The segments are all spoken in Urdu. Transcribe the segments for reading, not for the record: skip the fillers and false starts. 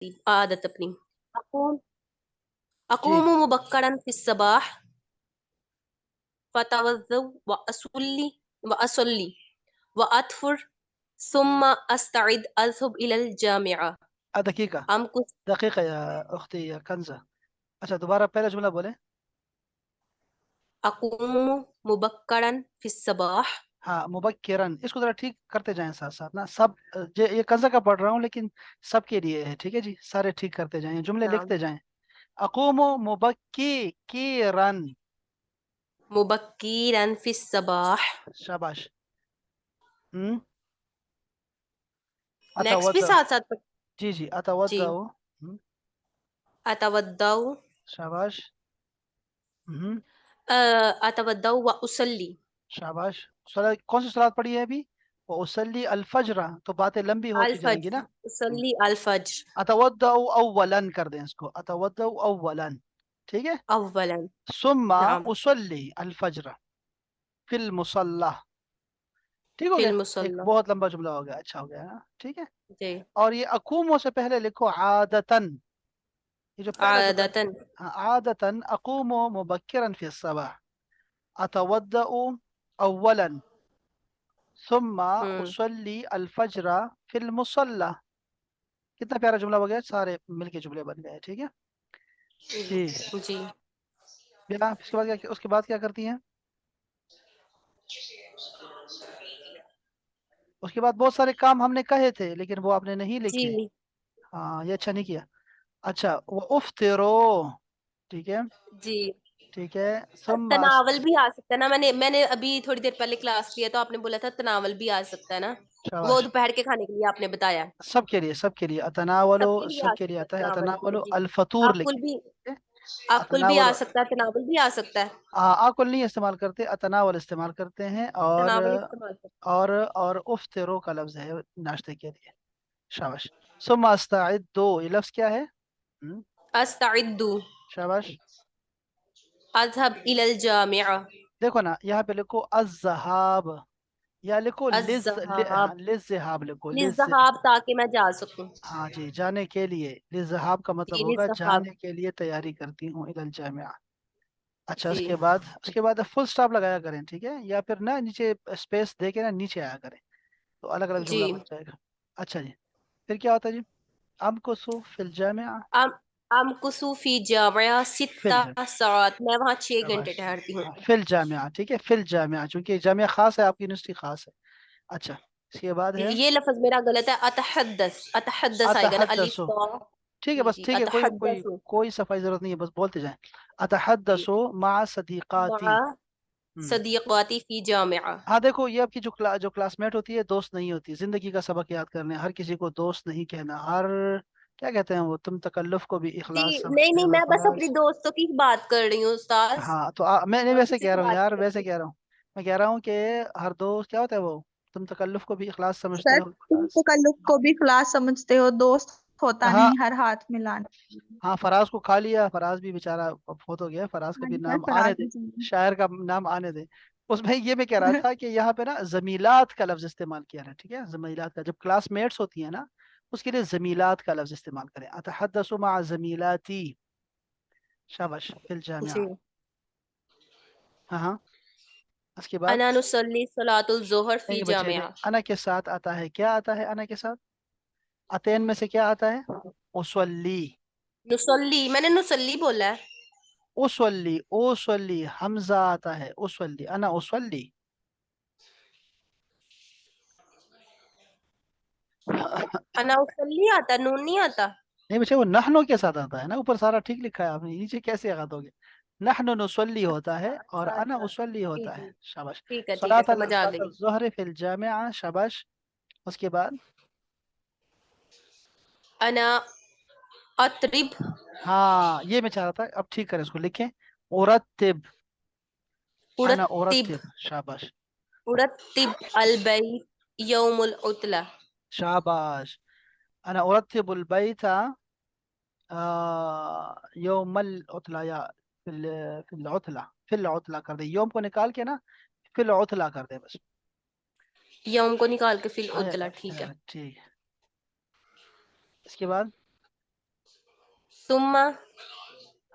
عادت اپنی. اقوم جی اقوم مبکرا فی الصباح فتوضا واصلی واطفر ثم استعد اذهب الى الجامعة. دقیقہ ام کچھ دقیقہ یا اختی یا کنزہ. اچھا دوبارہ پہلا جملہ بولے. اقوم مبکرا فی الصباح. ہاں مبکرن، اس کو ذرا ٹھیک کرتے جائیں ساتھ ساتھ نا سب. یہ کنزہ کا پڑھ رہا ہوں لیکن سب کے لیے ہے، ٹھیک ہے جی، سارے ٹھیک کرتے جائیں، جملے نعم. لکھتے جائیں. اقوم مبکی کیرن. مبکرا فی الصباح. شاباش. ہم نیکسٹ بھی اتودع. ساتھ ساتھ جی جی جی. اتودع. اتودع شاباش. ہم اتودع واصلی. شاباش. کون سی صلات پڑھی ہے ابھی؟ وہ اسلی الفجر، تو باتیں لمبی ہوتی جائیں گی نا. الفجر اصلی الفجر. اتودع اولا کر دیں اس کو، اتودع اولا. ٹھیک ہے. اولا. ثم نعم. اصلی الفجر فی المصلی. ٹھیک ہو فی گیا. ایک المصلی. بہت لمبا جملہ ہو گیا، اچھا ہو گیا نا؟ ٹھیک ہے. جی. اور یہ اقوموں سے پہلے لکھو عادتن. یہ جو پہلا جملہ عادتا. ہاں، عادتن اقوم مبکرا فی الصباح اتودع اولا ثم ہوں. اصلی الفجر فی المصلی. کتنا پیارا جملہ ہو گیا، سارے مل کے جملے بن گئے. ٹھیک ہے جی. جی. بنا اس کے بعد کیا، اس کے بعد کیا کرتی ہیں؟ اس کے بعد بہت سارے کام ہم نے کہے تھے لیکن وہ آپ نے نہیں لکھے. جی. ہاں یہ اچھا نہیں کیا. اچھا وہ افطرو. ٹھیک ہے. جی. ٹھیک ہے. ثم تناول بھی آ سکتا ہے نا. میں نے ابھی تھوڑی دیر پہلے کلاس لیا تو آپ نے بولا تھا تناول بھی آ سکتا ہے نا. وہ شاباش. دوپہر کے کھانے کے لیے آپ نے بتایا. سب کے لیے، سب کے لیے اتناولو، سب کے لیے سب آ کے لیے سکتا ہے آتا ہے. تناول بھی. اتناولو جی. الفطور آکل بھی. لکھیں. آکل بھی آ اتناولو سکتا ہے. تناول بھی آ سکتا ہے. آکل نہیں استعمال کرتے، اتناول استعمال کرتے ہیں. اور تناول استعمال کرتے اور افطرو کا لفظ ہے ناشتے کے لیے. شاباش. ثم استعد، یہ لفظ کیا ہے؟ ہم، ہیں. استعد شاباش. اذهب الى الجامعة. دیکھو نا یہاں پہ لکھو الذهاب، یا لکھو الذهاب للذهاب لکھو للذهاب تاکہ میں جا سکوں. ہاں جی، جانے کے لیے. للذهاب کا مطلب جی ہوگا للذهاب. جانے کے لیے تیاری کرتی ہوں الى الجامعہ. اچھا جی. اس کے بعد فل سٹاپ لگایا کریں، ٹھیک ہے، یا پھر نا نیچے اسپیس دے کے نا نیچے آیا کریں تو الگ الگ جی. جملہ بن جائے گا. اچھا جی. پھر کیا ہوتا ہے جی؟ امکث فی الجامعہ. امکث فی جامعہ فی ستہ الجامعہ. ساعات. میں وہاں 6 گھنٹے شاباش. ٹھہرتی ہوں. ہاں، فی الجامعہ. ٹھیک ہے، فی الجامعہ، چونکہ جامعہ خاص ہے، آپ کی یونیورسٹی خاص ہے. اچھا اس کے بعد ہے یہ لفظ میرا غلط ہے. اتحدث آئے گا نا. الف اتحدث. تا. ٹھیک ہے جی بس، جی. ٹھیک ہے، کوئی کوئی اتحدث کوئی صفائی ضرورت نہیں ہے، بس بولتے جائیں. جی اتحدث مع مع صدیقاتی. صدیقاتی فی جامعہ. ہاں دیکھو یہ آپ کی جو کلاس میٹ ہوتی ہے دوست نہیں ہوتی. زندگی کا سبق یاد کرنے، ہر کسی کو دوست نہیں کہنا. ہر کیا کہتے ہیں وہ، تم تکلف کو بھی جی اخلاص نہیں سمجھتے نہیں، ہو میں بس اپنی فراز. دوستوں کی بات کر رہی ہوں استاذ. ہاں تو میں نہیں اور ویسے کسی کہہ کی رہا ہوں بات یار، نہیں ویسے کرتی. کہہ رہا ہوں. میں کہہ رہا ہوں کہ ہر دوست کیا ہوتا ہے وہ، تم تکلف کو بھی اخلاص سمجھتے سر ہو تم فراز. تکلف کو بھی خلاص سمجھتے ہو، دوست ہوتا ہاں نہیں ہر ہاتھ میں لانا. ہاں، فراز کو کھا لیا. فراز بھی بیچارہ فوت ہو گیا، فراز کا ہاں بھی جی سر، نام آنے فراز دے، بھی چاہیے. شاعر کا نام آنے دے. اس میں یہ میں کہہ رہا تھا کہ یہاں پہ نا زمیلات کا لفظ استعمال کیا ہے. ٹھیک ہے، زمیلات کا، جب کلاس میٹس ہوتی ہیں نا اس کے لیے زمیلات کا لفظ استعمال کریں. اتحدث مع زمیلاتی. شاباش. فی الجامعہ. جی. ہاں ہاں. اس کے بعد انا نصلی صلاۃ الظہر فی نہیں بچے نہیں، جامعہ. انا کے ساتھ آتا ہے، کیا آتا ہے انا کے ساتھ؟ اتین میں سے کیا آتا ہے؟ اصلی. نصلی، میں نے نصلی بولا ہے. اصلی اصلی حمزہ آتا ہے. اصلی انا اصلی. انا اصلی آتا، نون نہیں آتا. نہیں بچے، وہ نحنو کے ساتھ آتا ہے نا، اوپر سارا ٹھیک لکھا ہے آپ نے، نیچے کیسے یاد ہوگے؟ نحن نصلی ہوتا ہے اور اچھا انا اچھا. اصلی جی ہوتا ہے. جی. شاباش. ٹھیک ہے صلاۃ سمجھ آ صلاۃ گئی. الظہر فی الجامعہ. شاباش. اس کے بعد انا اطرب. ہاں یہ میں چاہ رہا تھا، اب ٹھیک کریں اس کو، لکھیں ارتب. انا ارتب ارتب. شاباش. ارتب البیت یوم العطلہ. شاباش. انا ارتب البیت یوم العطلہ، یا فی العطلہ. فی العطلہ کر دے، یوم کو نکال کے نا فی العطلہ کر دے بس. یوم کو نکال کے فی آیا العطلہ. ٹھیک ہے. ٹھیک. اس کے بعد ثم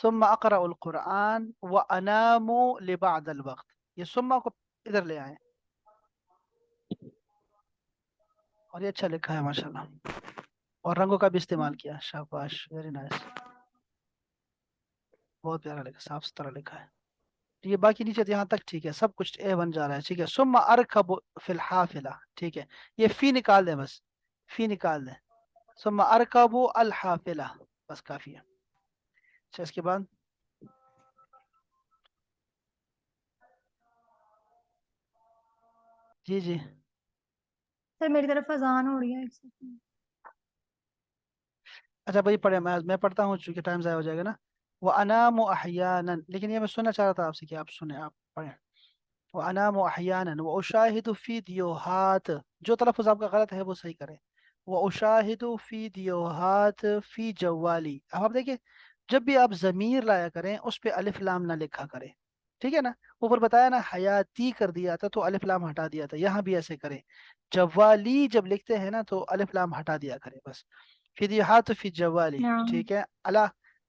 ثم اقرأ القرآن وانام لبعض الوقت. یہ ثم کو ادھر لے آئے اور یہ اچھا لکھا ہے ماشاءاللہ، اور رنگوں کا بھی استعمال کیا، شاباش، ویری نائس، بہت پیارا لکھا، صاف ستھرا لکھا ہے. یہ باقی نیچے یہاں تک ٹھیک ہے، سب کچھ اے بن جا رہا ہے، ٹھیک ہے. ثم ارکب فی الحافلہ، ٹھیک ہے، یہ فی نکال دیں، بس فی نکال دیں. ثم ارکب الحافلہ، بس کافی ہے. اچھا اس کے بعد جی جی سر میری طرف اذان ہو رہی ہے، ایک سیکنڈ. اچھا بھائی پڑھے، میں پڑھتا ہوں چونکہ ٹائم ضائع ہو جائے گا نا. وانام احیانا، لیکن یہ میں سننا چاہ رہا تھا آپ سے کہ آپ سنیں، آپ پڑھیں. وانام احیانا واشاہد فیدیوہات، جو تلفظ آپ کا غلط ہے وہ صحیح کریں. واشاہد فیدیوہات فی جوالی. اب آپ دیکھیں جب بھی آپ ضمیر لایا کریں اس پہ الف لام نہ لکھا کریں، ٹھیک ہے نا. اوپر بتایا نا حیاتی کر دیا تھا تو الف لام ہٹا دیا تھا، یہاں بھی ایسے کریں. جوالی جب لکھتے ہیں نا تو الف لام ہٹا دیا کریں بس. فیدیوہات فی جوالی، نعم. ٹھیک ہے.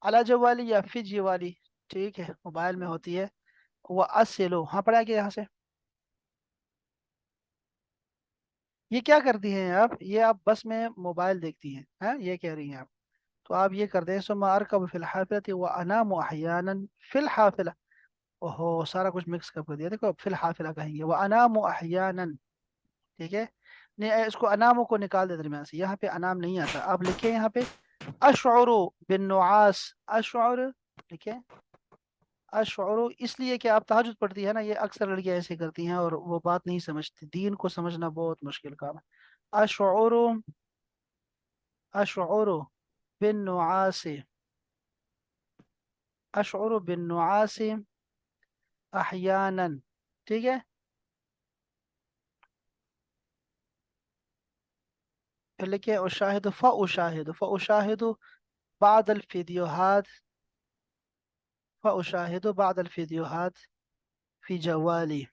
الا جوالی یا فی جوالی، ٹھیک ہے، موبائل میں ہوتی ہے. وَأَصِلُ، ہاں پڑھا گیا یہاں سے. یہ کیا کرتی ہیں آپ، یہ آپ بس میں موبائل دیکھتی ہیں، ہاں یہ کہہ رہی ہیں آپ. تو آپ یہ کر دیں ثم ارکب فی الحافلۃ وانام احیانا فی الحافلہ. اوہو سارا کچھ مکس کر دیا، دیکھو فی الحافلہ کہیں گے وانام احیانا، ٹھیک ہے. نہیں اس کو انامو کو نکال دے درمیان سے، یہاں پہ انام نہیں آتا. آپ لکھیں یہاں پہ اشعر بالنعاس، اشعر لکھیں. اشعر اس لیے کہ آپ تہجد پڑھتی ہے نا، یہ اکثر لڑکیاں ایسے کرتی ہیں اور وہ بات نہیں سمجھتی، دین کو سمجھنا بہت مشکل کام ہے. اشعر، اشعر بالنعاس، اشعر بالنعاس احیانا، ٹھیک ہے. پھر لکھیں اشاہد فاشاہد، فاشاہد بعد الفیدیوہات، فاشاہد بعد الفیدیوہات فی جوالی.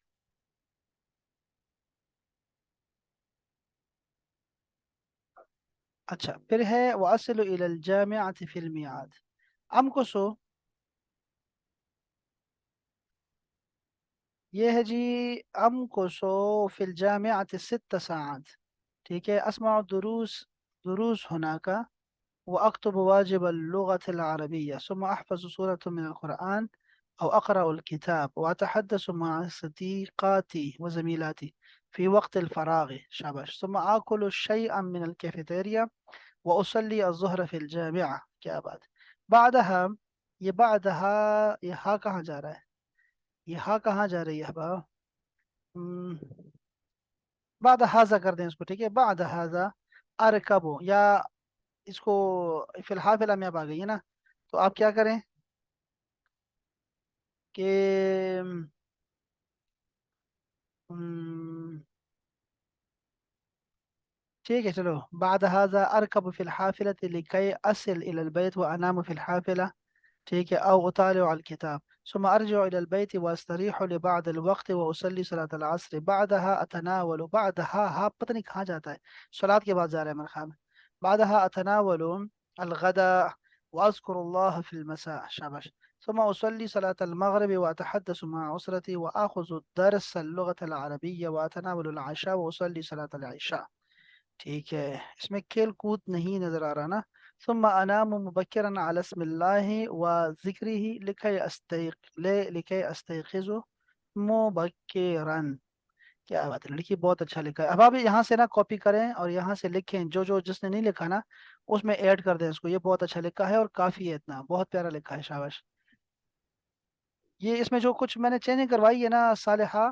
اچھا پھر ہے واصل الی الجامعۃ فی المیعاد. ام کو سو یہ ہے جی، ام کو سو فی الجامعۃ 6 ساعات، ٹھیک ہے. اسمع دروس، دروس هناك، واكتب واجب اللغة العربية، ثم احفظ سورة من القرآن او اقرأ الكتاب واتحدث مع صديقاتي وزميلاتي في وقت الفراغ، شاباش. ثم آكل شيئا من الكافيتيريا وأصلي الظهر في الجامعة. کیا بات. بعدها، یہ بعدها یہ ہا کہاں جا رہا ہے، یہ ہا کہاں جا رہی ہے احباب. ہم، بعد هذا کر دیں اس کو، ٹھیک ہے. بعد هذا ارکبو، یا اس کو فی الحافلہ میں اب آ گئی ہے نا، تو آپ کیا کریں کہ ہم، ٹھیک ہے چلو. بعد هذا ارکب فی الحافلة لکی اصل الى البیت وانام فی الحافلة، ٹھیک ہے. او اطالع الكتاب ثم ارجع الى البيت واستريح لبعض الوقت واصلي صلاة العصر. بعدها اتناول، بعدها ہا پتہ نہیں کہاں جاتا ہے، صلاة کے بعد جا رہا ہے میرے خیال میں. بعدها اتناول الغداء واذكر الله في المساء، شاباش. ثم اصلي صلاة المغرب واتحدث مع اسرتي واخذ درس اللغة العربية واتناول العشاء واصلي صلاة العشاء. ٹھیک ہے، اس میں کھیل کود نہیں نظر آ رہا نا. ثم انام مبکرا علی اسم اللہ و ذکرہ لکی استیقظ مبکرا. کیا بات ہے لڑکی، بہت اچھا لکھا ہے. اب آپ یہاں سے نا کاپی کریں اور یہاں سے لکھیں، جو جس نے نہیں لکھا نا اس میں ایڈ کر دیں اس کو. یہ بہت اچھا لکھا ہے اور کافی ہے، اتنا بہت پیارا لکھا ہے، شاباش. یہ اس میں جو کچھ میں نے چینج کروائی ہے نا صالحہ،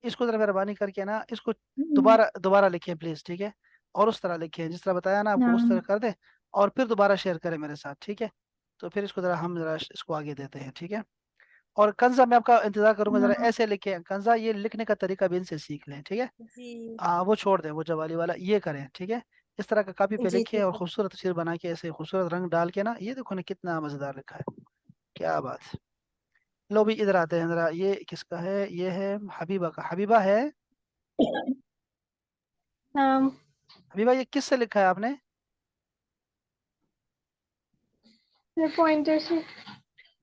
اس کو ذرا مہربانی کر کے نا اس کو دوبارہ دوبارہ لکھیں پلیز، ٹھیک ہے. اور اس طرح لکھیں جس طرح بتایا نا آپ کو، اس طرح نعم. کر دیں اور پھر دوبارہ شیئر کریں میرے ساتھ، ٹھیک ہے. تو پھر اس کو ذرا ہم ذرا اس کو آگے دیتے ہیں، ٹھیک ہے. اور کنزا میں آپ کا انتظار کروں گا، ذرا نعم. ایسے لکھیں کنزا، یہ لکھنے کا طریقہ بھی ان سے سیکھ لیں، ٹھیک ہے. جی وہ چھوڑ دیں، وہ جوالی والا یہ کریں، ٹھیک ہے. اس طرح کا کاپی پہ جی لکھیں ٹھیک اور ہے. خوبصورت تصویر بنا کے ایسے خوبصورت رنگ ڈال کے نا، یہ دیکھو نا کتنا مزیدار لکھا ہے، کیا بات. لو بھی ادھر آتے ہیں ذرا، یہ کس کا ہے، یہ ہے حبیبہ کا. حبیبہ ہے، نعم. حبیبہ یہ کس سے لکھا ہے آپ نے؟ یہ پوائنٹر سے.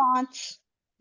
5,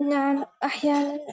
نعم أحيانا.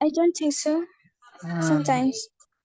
I don't think so. Sometimes.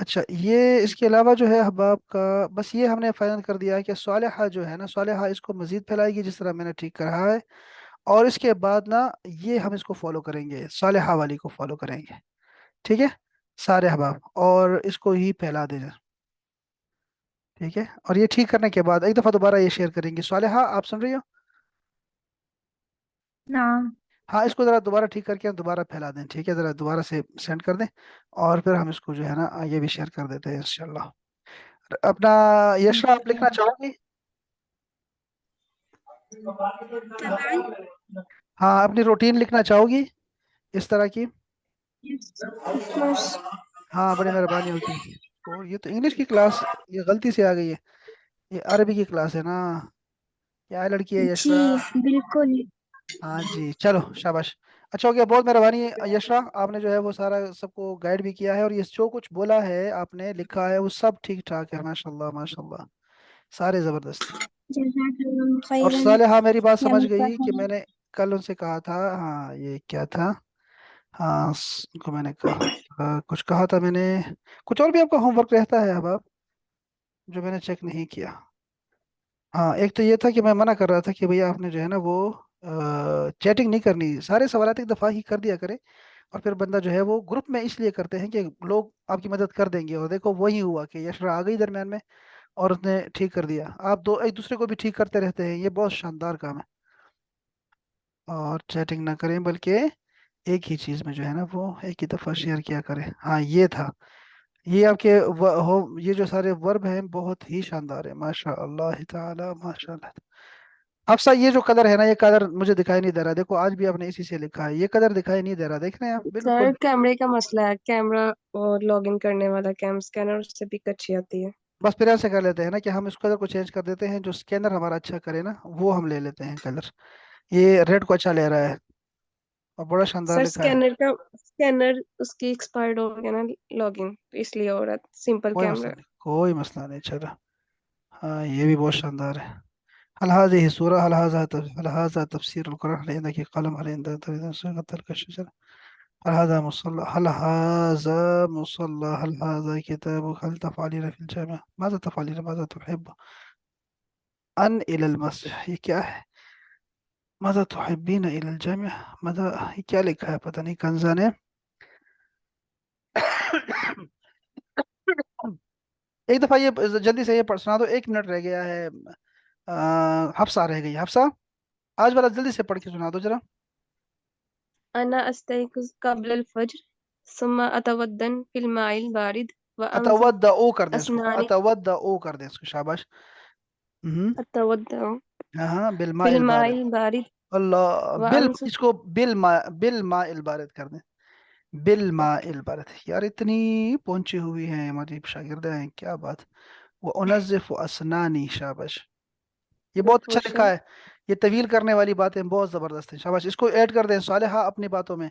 اچھا یہ اس کے علاوہ جو ہے احباب کا بس یہ ہم نے فائنل کر دیا ہے کہ صالحہ جو ہے نا، صالحہ اس کو مزید پھیلائے گی جس طرح میں نے ٹھیک کہا ہے، اور اس کے بعد نا یہ ہم اس کو فالو کریں گے، صالحہ والی کو فالو کریں گے، ٹھیک ہے سارے احباب، اور اس کو ہی پھیلا دیں، ٹھیک ہے، اور یہ ٹھیک کرنے کے بعد ایک دفعہ دوبارہ یہ شیئر کریں گے۔ صالحہ آپ سن رہی ہو؟ نعم. ہاں اس کو ذرا دوبارہ ٹھیک کر کے دوبارہ پھیلا دیں، ٹھیک ہے، ذرا دوبارہ سے سینڈ کر دیں، اور پھر ہم اس کو جو ہے نا یہ بھی شیئر کر دیتے ہیں انشاءاللہ۔ اپنا یشرا آپ لکھنا چاہو گی؟ تمام. ہاں اپنی روٹین لکھنا چاہو گی اس طرح کی؟ Yes, of course. ہاں بڑی مہربانی ہوگی۔ اور یہ تو انگلش کی کلاس یہ غلطی سے آ گئی ہے، یہ عربی کی کلاس ہے نا، کیا لڑکی ہے جی یشرا؟ بالکل. ہاں جی چلو شاباش، اچھا ہو گیا، بہت مہربانی ہے یشرا، آپ نے جو ہے وہ سارا سب کو گائیڈ بھی کیا ہے، اور یہ جو کچھ بولا ہے آپ نے لکھا ہے وہ سب ٹھیک ٹھاک ہے، ماشاء اللہ ماشاء اللہ، سارے زبردست۔ جزاک اللہ اور خیرن صالحہ میری بات یا سمجھ گئی کہ مصطفی. میں نے کل ان سے کہا تھا، ہاں یہ کیا تھا، ہاں ان کو میں نے کہا کچھ کہا تھا میں نے، کچھ اور بھی آپ کا ہوم ورک رہتا ہے اب آپ جو میں نے چیک نہیں کیا۔ ہاں ایک تو یہ تھا کہ میں منع کر رہا تھا کہ بھیا آپ نے جو ہے نا وہ چیٹنگ نہیں کرنی، سارے سوالات ایک دفعہ ہی کر دیا کرے، اور پھر بندہ جو ہے وہ گروپ میں اس لیے کرتے ہیں کہ لوگ آپ کی مدد کر دیں گے، اور دیکھو وہی ہوا کہ یشرا آ گئی درمیان میں اور اس نے ٹھیک کر دیا، آپ دو ایک دوسرے کو بھی ٹھیک کرتے رہتے ہیں، یہ بہت شاندار کام ہے، اور چیٹنگ نہ کریں بلکہ ایک ہی چیز میں جو ہے نا وہ ایک ہی دفعہ شیئر کیا کریں۔ ہاں یہ تھا، یہ آپ کے یہ جو سارے ورب ہیں بہت ہی شاندار ہے، ماشاء اللہ تعالی ماشاء اللہ۔ افسا یہ جو کلر ہے نا، یہ کلر مجھے دکھائی نہیں دے رہا، دیکھو آج بھی آپ نے اسی سے لکھا ہے، یہ کلر دکھائی نہیں دے رہا، دیکھ رہے ہیں آپ بالکل؟ سر کیمرے کا مسئلہ ہے، کیمرہ اور لاگ ان کرنے والا کیم اسکینر اس سے پک اچھی آتی ہے۔ بس پھر ایسے کر لیتے ہیں نا کہ ہم اس کلر کو چینج کر دیتے ہیں، جو اسکینر ہمارا اچھا کرے نا وہ ہم لے لیتے ہیں کلر، یہ ریڈ کو اچھا لے رہا ہے اور بڑا شاندار سر لکھا ہے۔ اسکینر اس کی ایکسپائرڈ ہو گیا نا لاگ ان، اس لیے ہو رہا ہے سمپل کوئی مسئلہ کیمرہ۔ نہیں کوئی مسئلہ نہیں، چلو ہاں یہ بھی بہت شاندار ہے۔ هل هذه سورة، هل هذا تفسير القرآن، هل عندك قلم، هل عندك تلك الشجرة، هل هذا مصلى، هل هذا مصلى، هل هذا كتابك، هل تفعلين في الجامعة، ماذا تفعلين، ماذا تحب أن إلى المسجد، یہ کیا ہے، ماذا تحبين إلى الجامعة، ماذا، یہ کیا لکھا ہے پتہ نہیں کنزا نے۔ ایک دفعہ یہ جلدی سے یہ سنا دو، 1 منٹ رہ گیا ہے، حفصہ رہ گئی، حفصہ آج والا جلدی سے پڑھ کے سنا دو ذرا۔ انا استيقظ قبل الفجر ثم اتودن في الماء البارد وامسح اتودع او کر دیں اس کو، اسناني. اتودع او کر دیں اس کو، شاباش۔ اتودع ہاں ہاں في بالماء الماء البارد، البارد اللہ وامسح. اس کو بالماء البارد کر دیں، بالماء البارد، یار اتنی پہنچی ہوئی ہیں ہماری شاگردیں ہیں، کیا بات، وہ انظف اسنانی، شاباش، یہ بہت اچھا وفرشا. لکھا ہے، یہ طویل کرنے والی باتیں بہت زبردست ہیں، شاباش، اس کو ایڈ کر دیں صالحہ اپنی باتوں میں،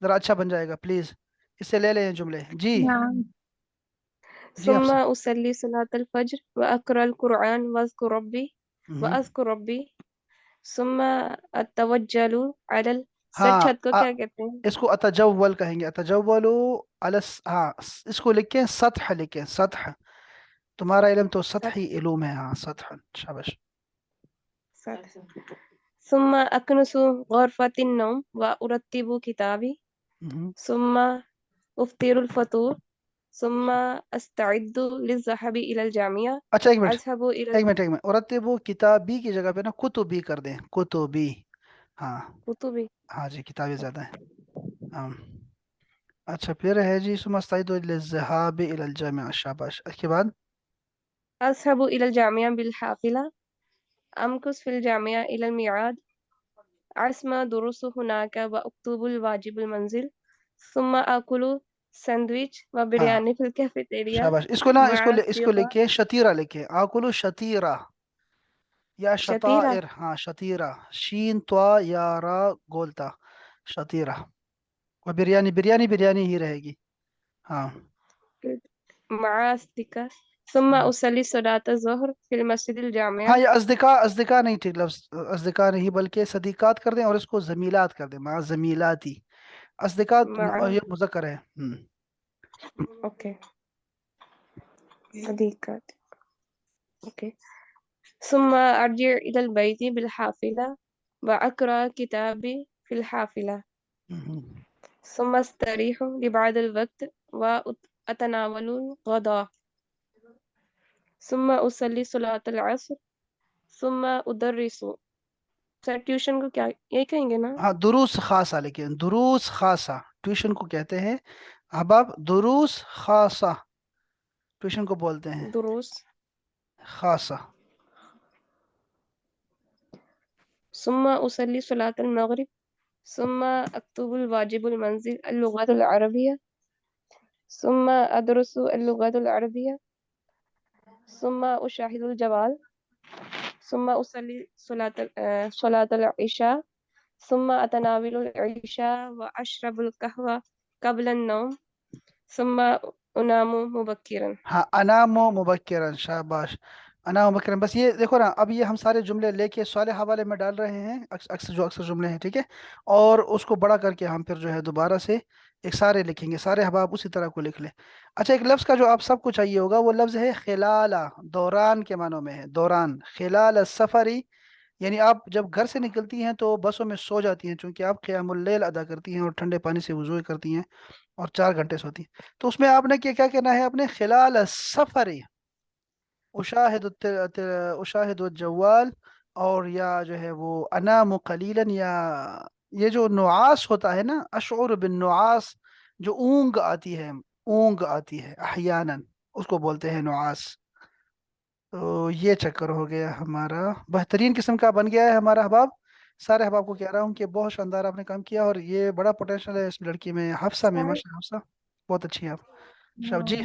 ذرا اچھا بن جائے گا پلیز، اس سے لے لیں جملے جی۔ نعم. جی ثم حفصہ۔ اصلي صلاة الفجر واقرأ القرآن ہوں، واذكر ربي ثم اتوجل على سر ہاں چھت کو کیا کہتے ہیں؟ اس کو اتجول کہیں گے، اتجول ہاں اس کو لکھیں سطح، لکھیں سطح، تمہارا علم تو سطحی علوم ہے، ہاں سطح، شاباش۔ ثم أكنس غرفة النوم وأرتب كتابي ہوں، ثم أفطر الفطور ثم أستعد للذهاب إلى الجامعة اچھا ایک منٹ أذهب إلى ایک منٹ ایک منٹ، ارتبو کتابی کی جگہ پہ نا کتبی کر دیں، کتبی، ہاں الكتب ہاں جی کتابیں زیادہ ہیں، ہاں اچھا پھر ہے جی ثم استعد للذهاب الى الجامعہ، شاباش، اس کے بعد أذهب إلى الجامعة بالحافلة أمكث في الجامعة إلى الميعاد أسمع دروس هناك وأكتب الواجب المنزل ثم آكل ساندويتش ہاں وبرياني في الكافيتيريا شاباش، اس کو نا مع اس کو الأصدقاء. لکھیں شتیرہ، لکھیں آکلو شتیرہ یا شتيرة. شطائر، ہاں شتیرہ، شین طوا یا را گولتا، شتیرہ، اور بریانی، بریانی ہی رہے گی، ہاں مع أصدقاء ثم أصلي صلاة الظهر في المسجد ہاں الجامع. یہ ازدقاء نہیں ٹھیک لفظ، ازدقاء نہیں بلکہ صدیقات کر دیں، اور اس کو زمیلات کر دیں، مع زمیلاتی، ازدقاء مع یہ مذکر ہے، اوكي صديقات. اوكي. ثم أرجع إلى البيت بالحافلة وأقرأ كتابي في الحافلة. ثم أستريح لبعض الوقت وأتناول الغداء. ثم أصلي صلاة العصر. ثم أدرس. سر ٹیوشن کو کیا یہی کہیں گے نا؟ ہاں دروس خاصہ، لیکن دروس خاصہ ٹیوشن کو کہتے ہیں احباب، دروس خاصہ ٹیوشن کو بولتے ہیں دروس. خاصہ. ثم أصلي صلاة المغرب. ثم أكتب الواجب المنزل اللغة العربية. ثم أدرس اللغة العربية. ثم أشاهد الجوال. ثم أصلي صلاة العشاء. ثم أتناول العشاء وأشرب القهوة قبل النوم. ثم أنام مبكرا. ہاں انام مبکرن، شاباش، انام مبکرن. بس یہ دیکھو نا، اب یہ ہم سارے جملے لے کے سوال حوالے میں ڈال رہے ہیں، اکثر جملے ہیں، ٹھیک ہے، اور اس کو بڑا کر کے ہم پھر جو ہے دوبارہ سے ایک سارے لکھیں گے، سارے احباب اسی طرح کو لکھ لیں. اچھا، ایک لفظ کا جو آپ سب کو چاہیے ہوگا وہ لفظ ہے خلالہ، دوران کے معنوں میں ہے، دوران، خلال السفری، یعنی آپ جب گھر سے نکلتی ہیں تو بسوں میں سو جاتی ہیں، چونکہ آپ قیام اللیل ادا کرتی ہیں اور ٹھنڈے پانی سے وضو کرتی ہیں اور 4 گھنٹے سوتی ہیں، تو اس میں آپ نے کیا کہنا ہے، اپنے خلال السفر اشاہد الجوال، اور یا جو ہے وہ انام قلیلا، یا یہ جو نعاس ہوتا ہے نا، اشعر بالنعاس، جو اونگ آتی ہے، اونگ آتی ہے احیانا، اس کو بولتے ہیں نعاس. تو یہ چکر ہو گیا ہمارا، بہترین قسم کا بن گیا ہے ہمارا احباب. سارے احباب کو کہہ رہا ہوں کہ بہت شاندار آپ نے کام کیا، اور یہ بڑا پوٹینشیل ہے اس لڑکی میں، حفصہ میں، سر ماشاء اللہ حفصہ بہت اچھی ہے آپ. شب جی.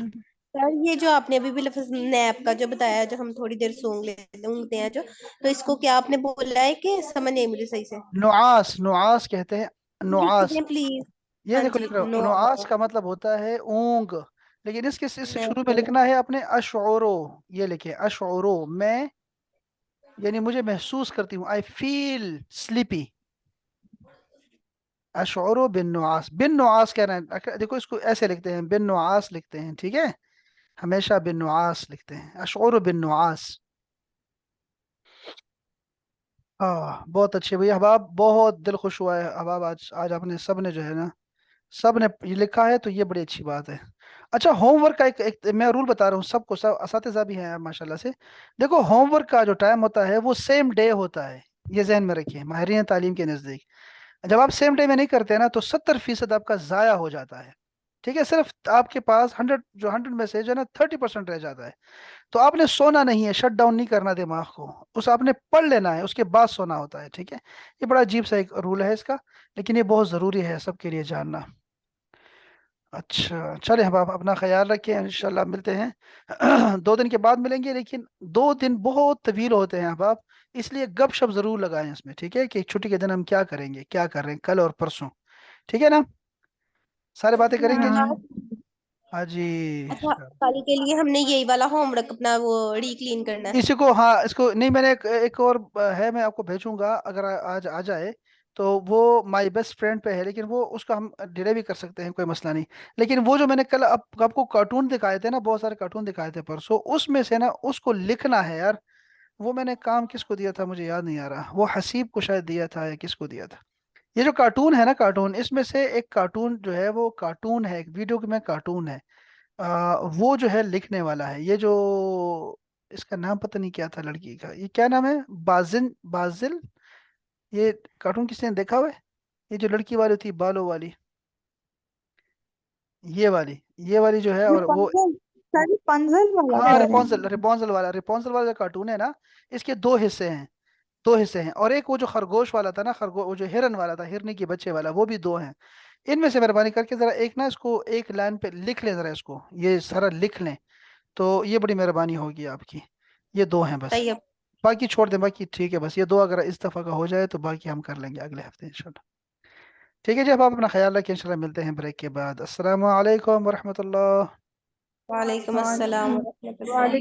سر یہ جو آپ نے ابھی بھی لفظ نیپ کا جو بتایا، جو ہم تھوڑی دیر اونگتے ہیں جو، تو اس کو کیا آپ نے بولا ہے کہ سمجھ نہیں مجھے صحیح سے؟ نعاس، نعاس کہتے ہیں، لکھ نعاس. دیں پلیز. یہ ہاں دیکھو جی، لکھ رہا ہوں، نو. نعاس کا مطلب ہوتا ہے اونگ، لیکن اس سے شروع میں نیپ. لکھنا ہے اپنے اشعرو، یہ لکھیں اشعرو، میں یعنی مجھے محسوس کرتی ہوں، آئی فیل سلیپی، اشعرو بن نعاس، بن نعاس کہنا ہے، دیکھو اس کو ایسے لکھتے ہیں، بن نعاس لکھتے ہیں، ٹھیک ہے، ہمیشہ بن نعاس لکھتے ہیں، اشعرو بن نعاس. بہت اچھے بھائی احباب، بہت دل خوش ہوا ہے احباب، آج آپ نے سب نے جو ہے نا، سب نے یہ لکھا ہے، تو یہ بڑی اچھی بات ہے. اچھا، ہوم ورک کا ایک میں رول بتا رہا ہوں سب کو، سب اساتذہ بھی ہیں ماشاء اللہ سے. دیکھو ہوم ورک کا جو ٹائم ہوتا ہے وہ سیم ڈے ہوتا ہے، یہ ذہن میں رکھیے ماہرین تعلیم کے نزدیک. جب آپ سیم ڈے میں نہیں کرتے نا تو 70% آپ کا ضائع ہو جاتا ہے، ٹھیک ہے، صرف آپ کے پاس 100 میں سے جو ہے نا 30% رہ جاتا ہے. تو آپ نے سونا نہیں ہے، شٹ ڈاؤن نہیں کرنا دماغ کو، اس آپ نے پڑھ لینا ہے، اس کے بعد سونا ہوتا ہے، ٹھیک ہے. یہ بڑا عجیب سا ایک رول ہے اس کا، لیکن یہ بہت ضروری ہے سب کے لیے جاننا. اچھا چلے احباب، اپنا خیال رکھیں، انشاءاللہ ملتے ہیں 2 دن کے بعد ملیں گے، لیکن 2 دن بہت طویل ہوتے ہیں احباب، اس لیے گپ شپ ضرور لگائیں اس میں، ٹھیک ہے، کہ چھٹی کے دن ہم کیا کریں گے، کیا کر رہے ہیں کل اور پرسوں، ٹھیک ہے نا، سارے باتیں کریں گے جی. ہاں ہاں جی. اچھا، کل کے لیے ہم نے یہی والا ہوم ورک اپنا وہ ری کلین کرنا ہے. اسی کو، ہاں اس کو نہیں، میں نے ایک اور ہے، میں آپ کو بھیجوں گا، اگر آج آ جائے تو وہ مائی بیسٹ فرینڈ پہ ہے، لیکن وہ اس کا ہم ڈیلے بھی کر سکتے ہیں، کوئی مسئلہ نہیں. لیکن وہ جو میں نے کل آپ کو کارٹون دکھائے تھے نا، بہت سارے کارٹون دکھائے تھے پرسوں، اس میں سے نا اس کو لکھنا ہے یار. وہ میں نے کام کس کو دیا تھا مجھے یاد نہیں آ رہا، وہ حسیب کو شاید دیا تھا یا کس کو دیا تھا. یہ جو کارٹون ہے نا، کارٹون، اس میں سے ایک کارٹون جو ہے وہ کارٹون ہے، ایک ویڈیو میں کارٹون ہے، وہ جو ہے لکھنے والا ہے. یہ جو اس کا نام پتہ نہیں کیا تھا لڑکی کا، یہ کیا نام ہے، بازل. یہ کارٹون کس نے دیکھا ہوا ہے، یہ جو لڑکی والی تھی بالوں والی، یہ والی جو ہے، اور وہ، رپنزل، سر رپنزل والا ہاں کہہ رہے ہیں؟ ریپونزل والا کارٹون ہے نا، اس کے 2 حصے ہیں اور ایک وہ جو خرگوش والا تھا نا، وہ جو ہرن والا تھا، ہرنی کے بچے والا، وہ بھی 2 ہیں. ان میں سے مہربانی کر کے ذرا ایک نا اس کو ایک لائن پہ لکھ لیں، ذرا اس کو یہ سارا لکھ لیں، تو یہ بڑی مہربانی ہوگی آپ کی. یہ 2 ہیں بس، طیب. باقی چھوڑ دیں، باقی ٹھیک ہے، بس یہ 2 اگر اس دفعہ کا ہو جائے تو باقی ہم کر لیں گے اگلے ہفتے انشاءاللہ. ٹھیک ہے جی، اب آپ اپنا خیال رکھیں، انشاءاللہ ملتے ہیں بریک کے بعد. السلام علیکم ورحمۃ اللہ. وعلیکم السلام ورحمۃ اللہ. وعلیکم